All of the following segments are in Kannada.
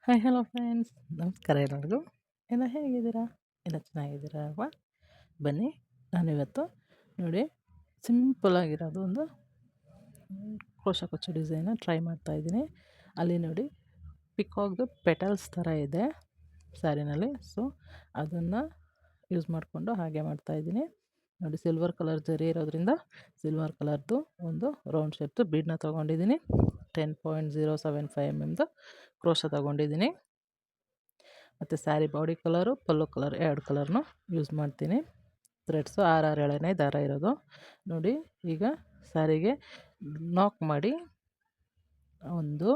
ಹಾಯ್ ಹಲೋ ಫ್ರೆಂಡ್ಸ್, ನಮಸ್ಕಾರ ಎಲ್ಲರಿಗೂ. ಎಲ್ಲ ಹೇಗಿದ್ದೀರಾ? ಎಲ್ಲ ಚೆನ್ನಾಗಿದ್ದೀರಾ ಅಲ್ವಾ? ಬನ್ನಿ, ನಾನಿವತ್ತು ನೋಡಿ ಸಿಂಪಲಾಗಿರೋದು ಒಂದು ಕ್ರೋಶ ಕೊಚ್ಚು ಡಿಸೈನ ಟ್ರೈ ಮಾಡ್ತಾಯಿದ್ದೀನಿ. ಅಲ್ಲಿ ನೋಡಿ ಪಿಕಾಕ್ದು ಪೆಟಲ್ಸ್ ಥರ ಇದೆ ಸ್ಯಾರಿನಲ್ಲಿ. ಸೊ ಅದನ್ನು ಯೂಸ್ ಮಾಡಿಕೊಂಡು ಹಾಗೆ ಮಾಡ್ತಾಯಿದ್ದೀನಿ. ನೋಡಿ, ಸಿಲ್ವರ್ ಕಲರ್ ಜರಿ ಇರೋದ್ರಿಂದ ಸಿಲ್ವರ್ ಕಲರ್ದು ಒಂದು ರೌಂಡ್ ಶೇಪ್ದು ಬೀಡನ್ನ ತೊಗೊಂಡಿದ್ದೀನಿ. 10.075 mm ಕ್ರೋಶ ತೊಗೊಂಡಿದ್ದೀನಿ. ಮತ್ತು ಸ್ಯಾರಿ ಬಾಡಿ ಕಲರು, ಪಲ್ಲು ಕಲರ್ 2 ಕಲರ್ನು ಯೂಸ್ ಮಾಡ್ತೀನಿ. ಥ್ರೆಡ್ಸು 6 ಎಳೆನೇ ದಾರ ಇರೋದು. ನೋಡಿ, ಈಗ ಸ್ಯಾರಿಗೆ ನಾಕ್ ಮಾಡಿ 1 2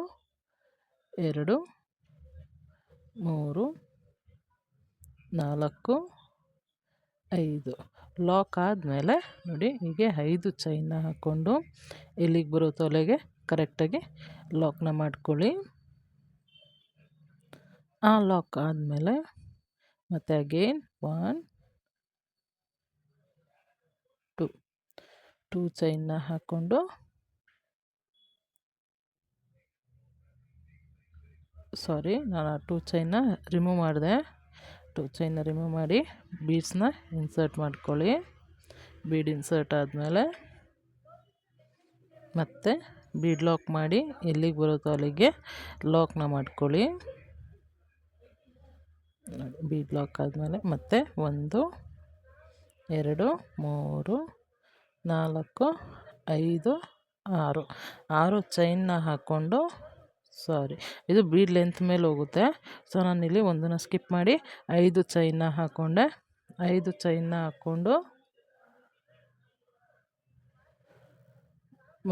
3 4 5 ಲಾಕ್ ಆದಮೇಲೆ ನೋಡಿ ಹೀಗೆ 5 ಚೈನ್ನ ಹಾಕ್ಕೊಂಡು ಎಲ್ಲಿಗೆ ಬರುತ್ತೋ ಅಲ್ಲಿಗೆ ಕರೆಕ್ಟಾಗಿ ಲಾಕ್ನ ಮಾಡ್ಕೊಳ್ಳಿ. ಆ ಲಾಕ್ ಆದಮೇಲೆ ಮತ್ತೆ ಅಗೇನ್ 1 2 ಚೈನ್ನ ಹಾಕ್ಕೊಂಡು ನಾನು 2 ಚೈನ್ನ ರಿಮೂವ್ ಮಾಡಿದೆ. 2 ಚೈನ್ನ ರಿಮೂವ್ ಮಾಡಿ ಬೀಡ್ಸ್ನ ಇನ್ಸರ್ಟ್ ಮಾಡ್ಕೊಳ್ಳಿ. ಬೀಡ್ ಇನ್ಸರ್ಟ್ ಆದಮೇಲೆ ಮತ್ತೆ ಬೀಡ್ ಲಾಕ್ ಮಾಡಿ ಎಲ್ಲಿಗೆ ಬರುತ್ತೋ ಅಲ್ಲಿಗೆ ಲಾಕ್ನ ಮಾಡ್ಕೊಳ್ಳಿ. ಬೀಡ್ ಲಾಕ್ ಆದಮೇಲೆ ಮತ್ತೆ 1 2 3 4 5 6 ಚೈನ್ನ ಹಾಕ್ಕೊಂಡು ಇದು ಬೀಡ್ ಲೆಂತ್ ಮೇಲೆ ಹೋಗುತ್ತೆ. ಸೊ ನಾನಿಲ್ಲಿ ಒಂದನ್ನು ಸ್ಕಿಪ್ ಮಾಡಿ 5 ಚೈನ್ನ ಹಾಕ್ಕೊಂಡೆ. 5 ಚೈನ್ನ ಹಾಕ್ಕೊಂಡು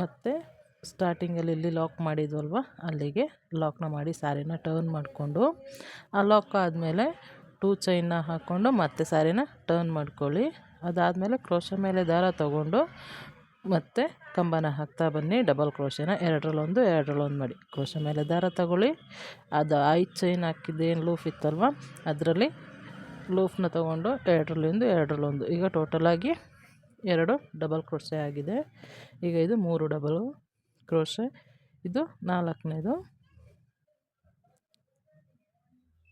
ಮತ್ತು ಸ್ಟಾರ್ಟಿಂಗಲ್ಲಿ ಇಲ್ಲಿ ಲಾಕ್ ಮಾಡಿದ್ವಲ್ವ ಅಲ್ಲಿಗೆ ಲಾಕ್ನ ಮಾಡಿ ಸ್ಯಾರಿನ ಟರ್ನ್ ಮಾಡಿಕೊಂಡು ಆ ಲಾಕ್ ಆದಮೇಲೆ 2 ಚೈನ್ನ ಹಾಕ್ಕೊಂಡು ಮತ್ತೆ ಸ್ಯಾರಿನ ಟರ್ನ್ ಮಾಡ್ಕೊಳ್ಳಿ. ಅದಾದಮೇಲೆ ಕ್ರೋಶ ಮೇಲೆ ದಾರ ತಗೊಂಡು ಮತ್ತು ಕಂಬನ ಹಾಕ್ತಾ ಬನ್ನಿ. ಡಬಲ್ ಕ್ರೋಶನ 2 ಮಾಡಿ ಕ್ರೋಶ ಮೇಲೆ ದಾರ ತಗೊಳ್ಳಿ. ಅದು 5 ಚೈನ್ ಹಾಕಿದ್ದೇನು ಲೂಫ್ ಇತ್ತಲ್ವ ಅದರಲ್ಲಿ ಲೂಫ್ನ ತೊಗೊಂಡು 2 ಈಗ ಟೋಟಲಾಗಿ 2 ಡಬಲ್ ಕ್ರೋಶೆ ಆಗಿದೆ. ಈಗ ಇದು 3 ಡಬಲ್ ಕ್ರೋಶೆ, ಇದು 4ನೇದು,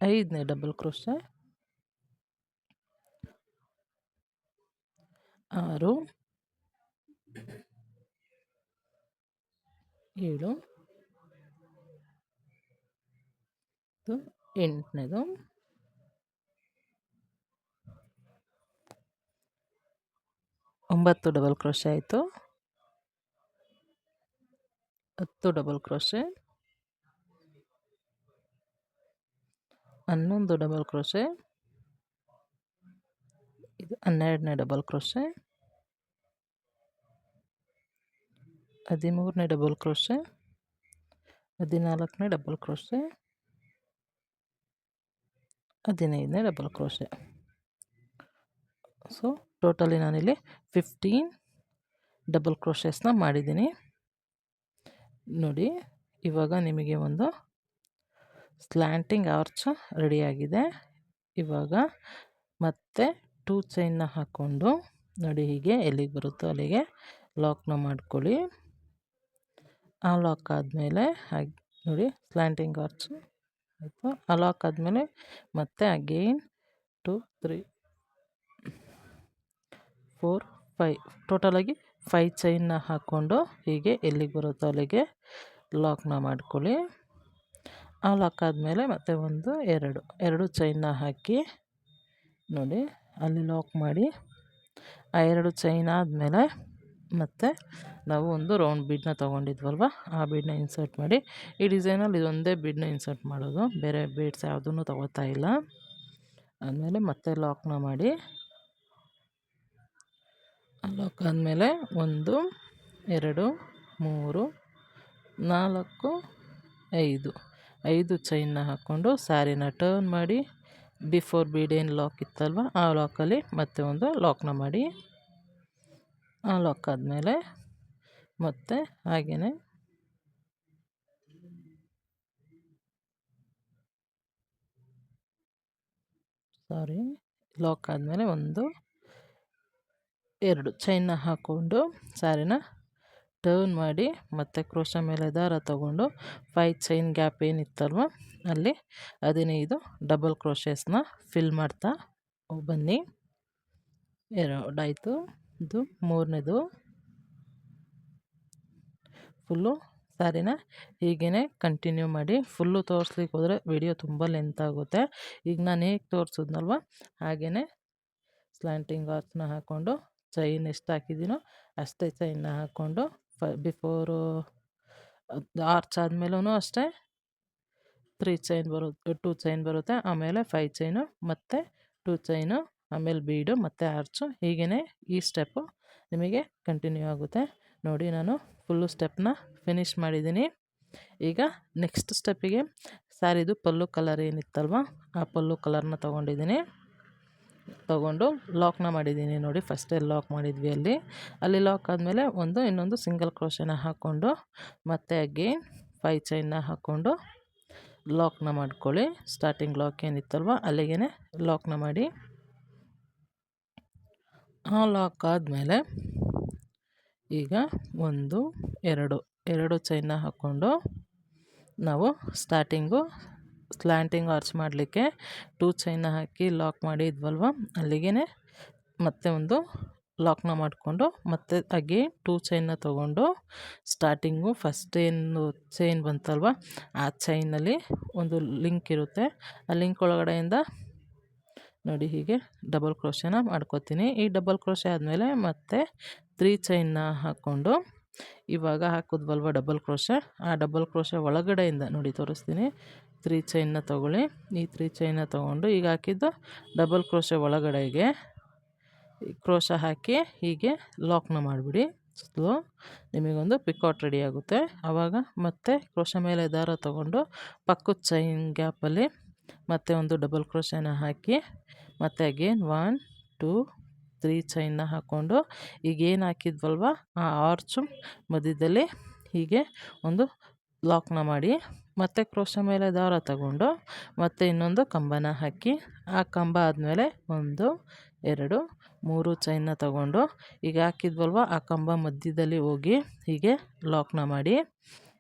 5ನೇ ಡಬಲ್ ಕ್ರೋಶೆ, 6 7 8ನೇದು, 9 ಡಬಲ್ ಕ್ರೋಶೆ ಆಯಿತು. 10 ಡಬಲ್ ಕ್ರೋಶೆ, 11 ಡಬಲ್ ಕ್ರೋಶೆ, ಇದು 12ನೇ ಡಬಲ್ ಕ್ರೋಶೆ, 13ನೇ ಡಬಲ್ ಕ್ರೋಶೆ, 14ನೇ ಡಬಲ್ ಕ್ರೋಶೆ, 15ನೇ ಡಬಲ್ ಕ್ರೋಶೆ. ಸೊ ಟೋಟಲಿ ನಾನಿಲ್ಲಿ 15 ಡಬಲ್ ಕ್ರೋಶೆಸ್ನ ಮಾಡಿದ್ದೀನಿ. ನೋಡಿ, ಇವಾಗ ನಿಮಗೆ ಒಂದು ಸ್ಲ್ಯಾಂಟಿಂಗ್ ಆರ್ಚ್ ರೆಡಿಯಾಗಿದೆ. ಇವಾಗ ಮತ್ತೆ 2 ಚೈನ್ನ ಹಾಕ್ಕೊಂಡು ನೋಡಿ ಹೀಗೆ ಎಲ್ಲಿಗೆ ಬರುತ್ತೋ ಅಲ್ಲಿಗೆ ಲಾಕ್ನ ಮಾಡ್ಕೊಳ್ಳಿ. ಆ ಲಾಕ್ ಆದಮೇಲೆ ಹಾಗೆ ನೋಡಿ ಸ್ಲ್ಯಾಂಟಿಂಗ್ ಆರ್ಚ್ ಆಯಿತು. ಆ ಲಾಕ್ ಆದಮೇಲೆ ಮತ್ತೆ ಅಗೇನ್ 2 3 4 5 ಟೋಟಲಾಗಿ 5 ಚೈನ್ನ ಹಾಕ್ಕೊಂಡು ಹೀಗೆ ಎಲ್ಲಿಗೆ ಬರುತ್ತೋ ಅಲ್ಲಿಗೆ ಲಾಕ್ನ ಮಾಡ್ಕೊಳ್ಳಿ. ಆ ಲಾಕ್ ಆದಮೇಲೆ ಮತ್ತೆ 1 2 ಚೈನ್ನ ಹಾಕಿ ನೋಡಿ ಅಲ್ಲಿ ಲಾಕ್ ಮಾಡಿ. ಆ 2 ಚೈನ್ ಆದಮೇಲೆ ಮತ್ತು ನಾವು ಒಂದು ರೌಂಡ್ ಬೀಡನ್ನ ತೊಗೊಂಡಿದ್ವಲ್ವ ಆ ಬೀಡನ್ನ ಇನ್ಸರ್ಟ್ ಮಾಡಿ. ಈ ಡಿಸೈನಲ್ಲಿ ಇದೊಂದೇ ಬೀಡನ್ನ ಇನ್ಸರ್ಟ್ ಮಾಡೋದು, ಬೇರೆ ಬೀಡ್ಸ್ ಯಾವುದೂ ತೊಗೋತಾ ಇಲ್ಲ. ಆದಮೇಲೆ ಮತ್ತೆ ಲಾಕ್ನ ಮಾಡಿ. ಲಾಕ್ ಆದಮೇಲೆ 1 2 3 4 5 ಚೈನ್ನ ಹಾಕ್ಕೊಂಡು ಸ್ಯಾರಿನ ಟರ್ನ್ ಮಾಡಿ ಬಿಫೋರ್ ಬೀಡ್ ಏನು ಲಾಕ್ ಇತ್ತಲ್ವ ಆ ಲಾಕಲ್ಲಿ ಮತ್ತೆ ಒಂದು ಲಾಕ್ನ ಮಾಡಿ. ಆ ಲಾಕ್ ಆದಮೇಲೆ ಮತ್ತೆ ಹಾಗೆಯೇ ಲಾಕ್ ಆದಮೇಲೆ 1 2 ಚೈನ್ನ ಹಾಕ್ಕೊಂಡು ಸ್ಯಾರಿನ ಟರ್ನ್ ಮಾಡಿ ಮತ್ತು ಕ್ರೋಶ ಮೇಲೆ ದಾರ ತಗೊಂಡು 5 ಚೈನ್ ಗ್ಯಾಪ್ ಏನಿತ್ತಲ್ವ ಅಲ್ಲಿ 15 ಡಬಲ್ ಕ್ರೋಶೆಸ್ನ ಫಿಲ್ ಮಾಡ್ತಾ ಬನ್ನಿ. 2 ಆಯಿತು. ಇದು 3ನೇದು. ಫುಲ್ಲು ಸ್ಯಾರಿನ ಹೀಗೇ ಕಂಟಿನ್ಯೂ ಮಾಡಿ. ಫುಲ್ಲು ತೋರಿಸ್ಲಿಕ್ಕೆ ಹೋದರೆ ವಿಡಿಯೋ ತುಂಬ ಲೆಂತ್ ಆಗುತ್ತೆ. ಈಗ ನಾನು ಹೇಗೆ ತೋರಿಸಿದ್ನಲ್ವ ಹಾಗೆಯೇ ಸ್ಲ್ಯಾಂಟಿಂಗ್ ಆರ್ಚ್ನ ಹಾಕ್ಕೊಂಡು ಚೈನ್ ಎಷ್ಟು ಹಾಕಿದ್ದೀನೋ ಅಷ್ಟೇ ಚೈನ್ನ ಹಾಕ್ಕೊಂಡು ಬಿಫೋರು ಆರ್ಚ್ ಆದಮೇಲೂ ಅಷ್ಟೇ 3 ಚೈನ್ ಬರುತ್ತೆ, 2 ಚೈನ್ ಬರುತ್ತೆ, ಆಮೇಲೆ 5 ಚೈನು, ಮತ್ತು 2 ಚೈನು, ಆಮೇಲೆ ಬೀಡು, ಮತ್ತು ಆರ್ಚು. ಹೀಗೇ ಈ ಸ್ಟೆಪ್ಪು ನಿಮಗೆ ಕಂಟಿನ್ಯೂ ಆಗುತ್ತೆ. ನೋಡಿ ನಾನು ಫುಲ್ಲು ಸ್ಟೆಪ್ನ ಫಿನಿಷ್ ಮಾಡಿದ್ದೀನಿ. ಈಗ ನೆಕ್ಸ್ಟ್ ಸ್ಟೆಪ್ಪಿಗೆ ಸ್ಯಾರಿದು ಪಲ್ಲು ಕಲರ್ ಏನಿತ್ತಲ್ವ ಆ ಪಲ್ಲು ಕಲರ್ನ ತೊಗೊಂಡು ಲಾಕ್ನ ಮಾಡಿದ್ದೀನಿ. ನೋಡಿ ಫಸ್ಟೇ ಲಾಕ್ ಮಾಡಿದ್ವಿ ಅಲ್ಲಿ ಲಾಕ್ ಆದಮೇಲೆ ಇನ್ನೊಂದು ಸಿಂಗಲ್ ಕ್ರೋಶನ ಹಾಕ್ಕೊಂಡು ಮತ್ತೆ ಅಗೇನ್ 5 ಚೈನ್ನ ಹಾಕ್ಕೊಂಡು ಲಾಕ್ನ ಮಾಡ್ಕೊಳ್ಳಿ. ಸ್ಟಾರ್ಟಿಂಗ್ ಲಾಕ್ ಏನಿತ್ತಲ್ವ ಅಲ್ಲಿಗೆ ಲಾಕ್ನ ಮಾಡಿ. ಆ ಲಾಕ್ ಆದಮೇಲೆ ಈಗ 1 2 ಚೈನ್ನ ಹಾಕ್ಕೊಂಡು ನಾವು ಸ್ಲ್ಯಾಂಟಿಂಗ್ ಆರ್ಚ್ ಮಾಡಲಿಕ್ಕೆ 2 ಚೈನ್ನ ಹಾಕಿ ಲಾಕ್ ಮಾಡಿದ್ವಲ್ವ ಅಲ್ಲಿಗೆ ಮತ್ತೆ ಒಂದು ಲಾಕ್ನ ಮಾಡಿಕೊಂಡು ಮತ್ತೆ ಅಗೇನ್ 2 ಚೈನ್ನ ತೊಗೊಂಡು ಸ್ಟಾರ್ಟಿಂಗು ಫಸ್ಟ್ ಏನು ಚೈನ್ ಬಂತಲ್ವ ಆ ಚೈನಲ್ಲಿ ಒಂದು ಲಿಂಕ್ ಇರುತ್ತೆ. ಆ ಲಿಂಕ್ ಒಳಗಡೆಯಿಂದ ನೋಡಿ ಹೀಗೆ ಡಬಲ್ ಕ್ರೋಶನ ಮಾಡ್ಕೋತೀನಿ. ಈ ಡಬಲ್ ಕ್ರೋಶೆ ಆದಮೇಲೆ ಮತ್ತೆ 3 ಚೈನ್ನ ಹಾಕ್ಕೊಂಡು ಇವಾಗ ಹಾಕಿದ್ವಲ್ವ ಡಬಲ್ ಕ್ರೋಶೆ, ಆ ಡಬಲ್ ಕ್ರೋಶೆ ಒಳಗಡೆಯಿಂದ ನೋಡಿ ತೋರಿಸ್ತೀನಿ. 3 ಚೈನ್ನ ತೊಗೊಳ್ಳಿ. ಈ 3 ಚೈನ್ನ ತೊಗೊಂಡು ಈಗ ಹಾಕಿದ್ದು ಡಬಲ್ ಕ್ರೋಶೆ ಒಳಗಡೆಗೆ ಕ್ರೋಶ ಹಾಕಿ ಹೀಗೆ ಲಾಕ್ನ ಮಾಡಿಬಿಡಿ. ಸ್ಲೋ ನಿಮಗೊಂದು ಪಿಕಾಟ್ ರೆಡಿ ಆಗುತ್ತೆ. ಆವಾಗ ಮತ್ತೆ ಕ್ರೋಶ ಮೇಲೆ ದಾರ ತೊಗೊಂಡು ಪಕ್ಕದ ಚೈನ್ ಗ್ಯಾಪಲ್ಲಿ ಮತ್ತೆ ಒಂದು ಡಬಲ್ ಕ್ರೋಶನ ಹಾಕಿ ಮತ್ತೆ ಅಗೇನ್ 1 2 3 ಚೈನ್ನ ಹಾಕ್ಕೊಂಡು ಈಗೇನು ಹಾಕಿದ್ವಲ್ವ ಆ ಆರ್ಚು ಮಧ್ಯದಲ್ಲಿ ಹೀಗೆ ಒಂದು ಲಾಕ್ನ ಮಾಡಿ ಮತ್ತೆ ಕ್ರೋಶ ಮೇಲೆ ದಾರ ತಗೊಂಡು ಮತ್ತೆ ಇನ್ನೊಂದು ಕಂಬನ ಹಾಕಿ ಆ ಕಂಬ ಆದಮೇಲೆ 1 2 3 ಚೈನ್ನ ತಗೊಂಡು ಈಗ ಹಾಕಿದ್ವಲ್ವ ಆ ಕಂಬ ಮಧ್ಯದಲ್ಲಿ ಹೋಗಿ ಹೀಗೆ ಲಾಕ್ನ ಮಾಡಿ.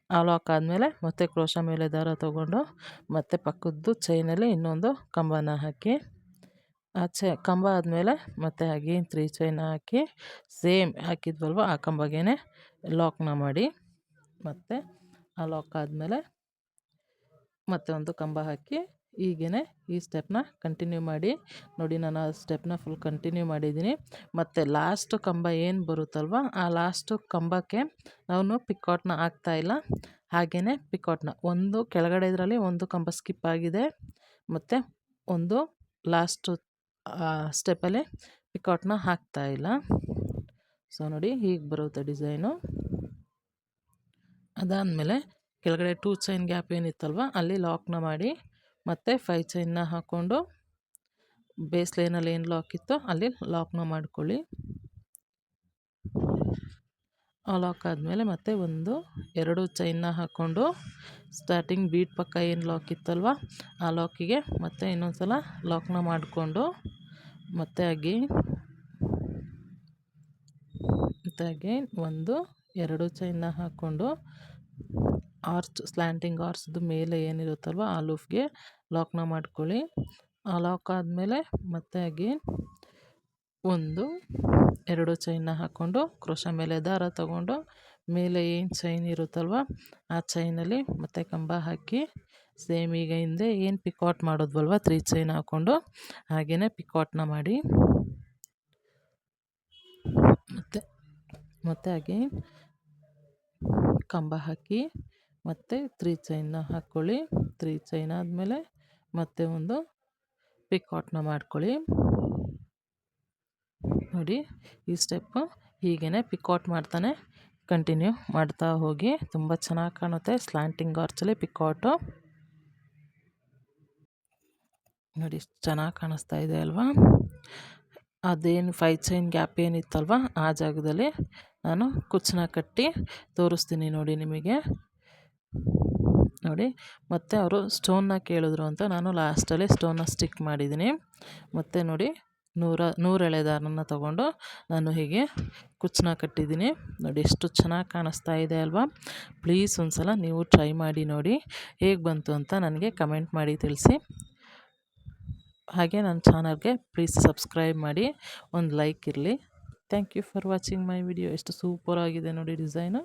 ಆ ಲಾಕ್ ಆದಮೇಲೆ ಮತ್ತೆ ಕ್ರೋಶ ಮೇಲೆ ದಾರ ತಗೊಂಡು ಮತ್ತೆ ಪಕ್ಕದ್ದು ಚೈನಲ್ಲಿ ಇನ್ನೊಂದು ಕಂಬನ ಹಾಕಿ ಆ ಕಂಬ ಆದಮೇಲೆ ಮತ್ತೆ ಅಗೇನ್ 3 ಚೈನ್ ಹಾಕಿ ಸೇಮ್ ಹಾಕಿದ್ವಲ್ವ ಆ ಕಂಬಗೇ ಲಾಕ್ನ ಮಾಡಿ. ಮತ್ತು ಆ ಲಾಕ್ ಆದಮೇಲೆ ಮತ್ತೆ ಒಂದು ಕಂಬ ಹಾಕಿ ಹೀಗೇ ಈ ಸ್ಟೆಪ್ನ ಕಂಟಿನ್ಯೂ ಮಾಡಿ. ನೋಡಿ ನಾನು ಆ ಸ್ಟೆಪ್ನ ಫುಲ್ ಕಂಟಿನ್ಯೂ ಮಾಡಿದ್ದೀನಿ. ಮತ್ತು ಲಾಸ್ಟ್ ಕಂಬ ಏನು ಬರುತ್ತಲ್ವ ಆ ಲಾಸ್ಟು ಕಂಬಕ್ಕೆ ನಾವು ಪಿಕಾಟ್ನ ಹಾಕ್ತಾಯಿಲ್ಲ, ಹಾಗೆಯೇ ಪಿಕಾಟ್ನ ಒಂದು ಕೆಳಗಡೆ ಇದರಲ್ಲಿ ಒಂದು ಕಂಬ ಸ್ಕಿಪ್ ಆಗಿದೆ ಮತ್ತು ಒಂದು ಲಾಸ್ಟು ಸ್ಟೆಪ್ಪಲ್ಲಿ ಪಿಕಾಟ್ನ ಹಾಕ್ತಾಯಿಲ್ಲ. ಸೊ ನೋಡಿ ಹೀಗೆ ಬರುತ್ತೆ ಡಿಸೈನು. ಅದಾದಮೇಲೆ ಕೆಳಗಡೆ 2 ಚೈನ್ ಗ್ಯಾಪ್ ಏನಿತ್ತಲ್ವ ಅಲ್ಲಿ ಲಾಕ್ನ ಮಾಡಿ ಮತ್ತು 5 ಚೈನ್ನ ಹಾಕ್ಕೊಂಡು ಬೇಸ್ ಲೈನಲ್ಲಿ ಏನು ಲಾಕ್ ಇತ್ತೋ ಅಲ್ಲಿ ಲಾಕ್ನ ಮಾಡ್ಕೊಳ್ಳಿ. ಆ ಲಾಕ್ ಆದಮೇಲೆ ಮತ್ತೆ 1 2 ಚೈನ್ನ ಹಾಕ್ಕೊಂಡು ಸ್ಟಾರ್ಟಿಂಗ್ ಬೀಟ್ ಪಕ್ಕ ಏನು ಲಾಕ್ ಇತ್ತಲ್ವ ಆ ಲಾಕಿಗೆ ಮತ್ತೆ ಇನ್ನೊಂದು ಸಲ ಲಾಕ್ನ ಮಾಡಿಕೊಂಡು ಮತ್ತೆ ಅಗೇನ್ 1 2 ಚೈನ್ನ ಹಾಕ್ಕೊಂಡು ಆರ್ಚ್ ಸ್ಲ್ಯಾಂಟಿಂಗ್ ಆರ್ಚ್ದು ಮೇಲೆ ಏನಿರುತ್ತಲ್ವ ಆ ಲೂಫ್ಗೆ ಲಾಕ್ನ ಮಾಡ್ಕೊಳ್ಳಿ. ಆ ಲಾಕ್ ಆದಮೇಲೆ ಮತ್ತೆ ಅಗೇನ್ 1 2 ಚೈನ್ನ ಹಾಕ್ಕೊಂಡು ಕ್ರೋಶ ಮೇಲೆ ದಾರ ತಗೊಂಡು ಮೇಲೆ ಏನು ಚೈನ್ ಇರುತ್ತಲ್ವ ಆ ಚೈನಲ್ಲಿ ಮತ್ತೆ ಕಂಬ ಹಾಕಿ ಸೇಮ್ ಈಗ ಹಿಂದೆ ಏನು ಪಿಕಾಟ್ ಮಾಡೋದ್ವಲ್ವ 3 ಚೈನ್ ಹಾಕ್ಕೊಂಡು ಹಾಗೆಯೇ ಪಿಕಾಟ್ನ ಮಾಡಿ. ಮತ್ತು ಅಗೇನ್ ಕಂಬ ಹಾಕಿ ಮತ್ತು 3 ಚೈನ್ನ ಹಾಕ್ಕೊಳ್ಳಿ. 3 ಚೈನ್ ಆದಮೇಲೆ ಮತ್ತೆ ಒಂದು ಪಿಕಾಟ್ನ ಮಾಡ್ಕೊಳ್ಳಿ. ನೋಡಿ ಈ ಸ್ಟೆಪ್ಪು ಹೀಗೇ ಪಿಕಾಟ್ ಮಾಡ್ತಾನೆ ಕಂಟಿನ್ಯೂ ಮಾಡ್ತಾ ಹೋಗಿ. ತುಂಬ ಚೆನ್ನಾಗಿ ಕಾಣುತ್ತೆ ಸ್ಲ್ಯಾಂಟಿಂಗ್ ಆರ್ಚಲ್ಲಿ ಪಿಕಾಟು. ನೋಡಿ ಚೆನ್ನಾಗಿ ಕಾಣಿಸ್ತಾ ಇದೆ ಅಲ್ವಾ. ಅದೇನು 5 ಚೈನ್ ಗ್ಯಾಪ್ ಏನಿತ್ತಲ್ವ ಆ ಜಾಗದಲ್ಲಿ ನಾನು ಕುಚ್ಚನ್ನ ಕಟ್ಟಿ ತೋರಿಸ್ತೀನಿ ನೋಡಿ ನಿಮಗೆ. ನೋಡಿ ಮತ್ತು ಅವರು ಸ್ಟೋನ್ನ ಕೇಳಿದ್ರು ಅಂತ ನಾನು ಲಾಸ್ಟಲ್ಲಿ ಸ್ಟೋನ್ನ ಸ್ಟಿಕ್ ಮಾಡಿದ್ದೀನಿ. ಮತ್ತು ನೋಡಿ ನೂರು ಎಳೆ ದಾರನ ತಗೊಂಡು ನಾನು ಹೀಗೆ ಕುಚ್ಚನ್ನ ಕಟ್ಟಿದ್ದೀನಿ. ನೋಡಿ ಎಷ್ಟು ಚೆನ್ನಾಗಿ ಕಾಣಿಸ್ತಾ ಇದೆ ಅಲ್ವಾ. ಪ್ಲೀಸ್ ಒಂದ್ಸಲ ನೀವು ಟ್ರೈ ಮಾಡಿ ನೋಡಿ, ಹೇಗೆ ಬಂತು ಅಂತ ನನಗೆ ಕಮೆಂಟ್ ಮಾಡಿ ತಿಳಿಸಿ. ಹಾಗೆ ನನ್ನ ಚಾನಲ್ಗೆ ಪ್ಲೀಸ್ ಸಬ್ಸ್ಕ್ರೈಬ್ ಮಾಡಿ, ಒಂದು ಲೈಕ್ ಇರಲಿ. Thank you for watching my video. ಎಷ್ಟು ಸೂಪರ್ ಆಗಿದೆ ನೋಡಿ ಡಿಸೈನು.